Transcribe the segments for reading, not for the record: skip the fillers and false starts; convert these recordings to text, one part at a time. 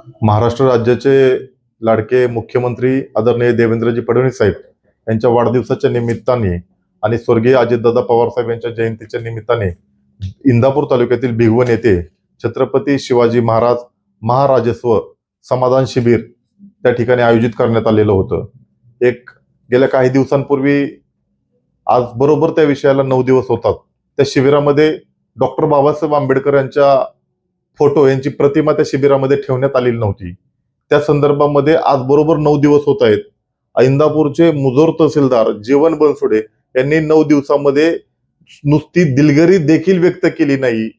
महाराष्ट्र राज्याचे लाडके मुख्यमंत्री आदरणीय देवेंद्रजी फडणवीस साहेब यांच्या वाढदिवसाच्या निमित्ताने आणि स्वर्गीय अजितदादा पवार साहेब यांच्या जयंतीच्या निमित्ताने इंदापूर तालुक्यातील भिगवण येथे छत्रपती शिवाजी महाराज महाराजस्व समाधान शिबिर त्या ठिकाणी आयोजित करण्यात आलेलं होतं। गेल्या काही दिवसांपूर्वी आज बरोबर त्या विषयाला 9 दिवस होतात। त्या शिबिरामध्ये डॉक्टर बाबासाहेब आंबेडकर यांच्या फोटो यांची प्रतिमा त्या शिबिरामध्ये ठेवण्यात आलेली नव्हती। त्या संदर्भामध्ये आज बरोबर 9 दिवस होत आहेत। इंदापूरचे मुजोर तहसीलदार जीवन बनसोडे यांनी 9 दिवसामध्ये नुसती दिलगिरी देखील व्यक्त केली नाही,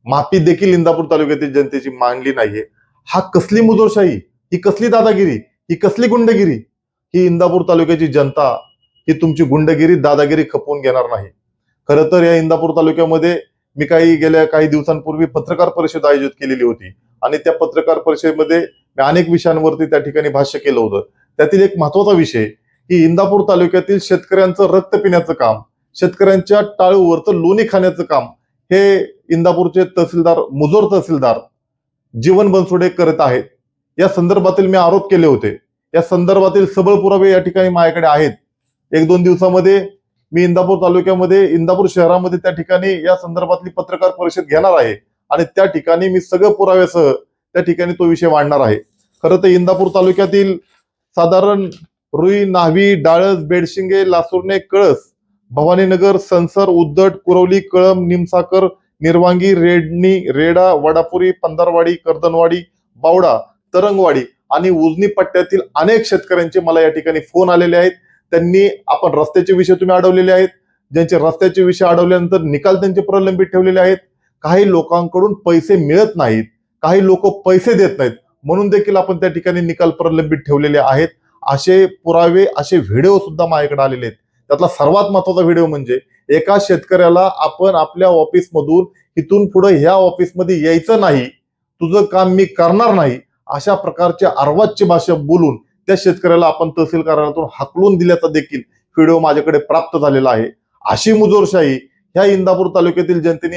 माफी देखील इंदापूर तालुक्यातील जनतेची मानली नाहीये। हा कसली मुजोरशाही, ही कसली दादागिरी, ही कसली गुंडगिरी? ही इंदापूर तालुक्याची जनता ही तुमची गुंडगिरी दादागिरी खपवून घेणार नाही। खरं तर या इंदापूर तालुक्यामध्ये मी गेल्या काही दिवसांपूर्वी पत्रकार परिषद आयोजित केलेली होती आणि त्या पत्रकार परिषदेमध्ये मी अनेक विषयांवरती त्या ठिकाणी भाष्य केलं होतं। त्यातील एक महत्त्वाचा विषय की इंदापूर तालुक्यातील शेतकऱ्यांचं रक्त पिण्याचं काम, शेतकऱ्यांच्या टाळूवरचं लोणी खाण्याचं काम हे इंदापूरचे तहसीलदार मुजोर तहसीलदार जीवन बनसोडे करत आहेत। या संदर्भातील मी आरोप केले होते। या संदर्भातील सबळ पुरावे या ठिकाणी माझ्याकडे आहेत। 1-2 दिवसामध्ये मी इंदापूर तालुक्यामध्ये इंदापूर शहरामध्ये त्या ठिकाणी या संदर्भातली पत्रकार परिषद घेणार आहे आणि त्या ठिकाणी मी सगळं पुराव्यासह त्या ठिकाणी तो विषय मांडणार आहे। खरं तर इंदापूर तालुक्यातील साधारण रुई, न्हावी, डाळस, बेडशिंगे, लासुर्णे, कळस, भवानीनगर, संसर, उद्दट, कुरवली, कळम, निमसाकर, निर्वांगी, रेडणी, रेडा, वडापुरी, पंधारवाडी, कर्दनवाडी, बावडा, तरंगवाडी आणि उजनी पट्ट्यातील अनेक शेतकऱ्यांचे मला या ठिकाणी फोन आलेले आहेत। त्यांनी आपण रस्त्याचे विषय तुम्ही अडवलेले आहेत, ज्यांचे रस्त्याचे विषय अडवल्यानंतर निकाल त्यांचे प्रलंबित ठेवलेले आहेत। काही लोकांकडून पैसे मिळत नाहीत, काही लोक पैसे देत नाहीत म्हणून देखील आपण त्या ठिकाणी निकाल प्रलंबित ठेवलेले आहेत। असे पुरावे, असे व्हिडिओ सुद्धा माझ्याकडे आलेले आहेत। त्यातला सर्वात महत्त्वाचा व्हिडिओ म्हणजे एका शेतकऱ्याला आपण आपल्या ऑफिसमधून इथून पुढे ह्या ऑफिसमध्ये यायचं नाही, तुझं काम मी करणार नाही, अशा प्रकारच्या अर्वाच्य भाषा बोलून त्या शेतकऱ्याला आपण तहसील कार्यालयातून हाकलून दिल्याचा देखील व्हिडिओ माझ्याकडे प्राप्त झालेला आहे। अशी मुजोरशाही ह्या इंदापूर तालुक्यातील जनतेने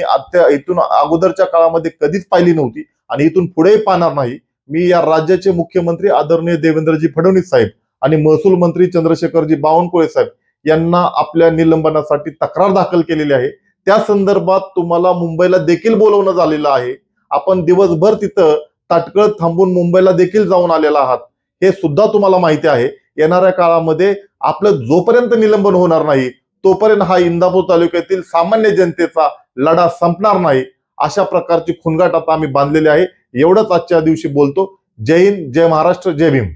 इथून अगोदरच्या काळामध्ये कधीच पाहिली नव्हती आणि इथून पुढेही पाहणार नाही। मी या राज्याचे मुख्यमंत्री आदरणीय देवेंद्रजी फडणवीस साहेब आणि महसूल मंत्री चंद्रशेखरजी बावनकुळे साहेब यांना आपल्या निलंबनासाठी तक्रार दाखल केलेली आहे। त्या संदर्भात तुम्हाला मुंबईला देखील बोलवणं झालेलं आहे। आपण दिवसभर तिथं ताटकळत थांबून मुंबईला देखील जाऊन आलेला आहात, हे सुद्धा तुम्हाला माहिती आहे। येणाऱ्या काळामध्ये आपलं जोपर्यंत निलंबन होणार नाही तोपर्यंत हा इंदापूर तालुक्यातील सामान्य जनतेचा लढा संपणार नाही। अशा प्रकारची खुणगाट आता आम्ही बांधलेली आहे। एवढंच आजच्या दिवशी बोलतो। जय हिंद, जय महाराष्ट्र, जय भीम।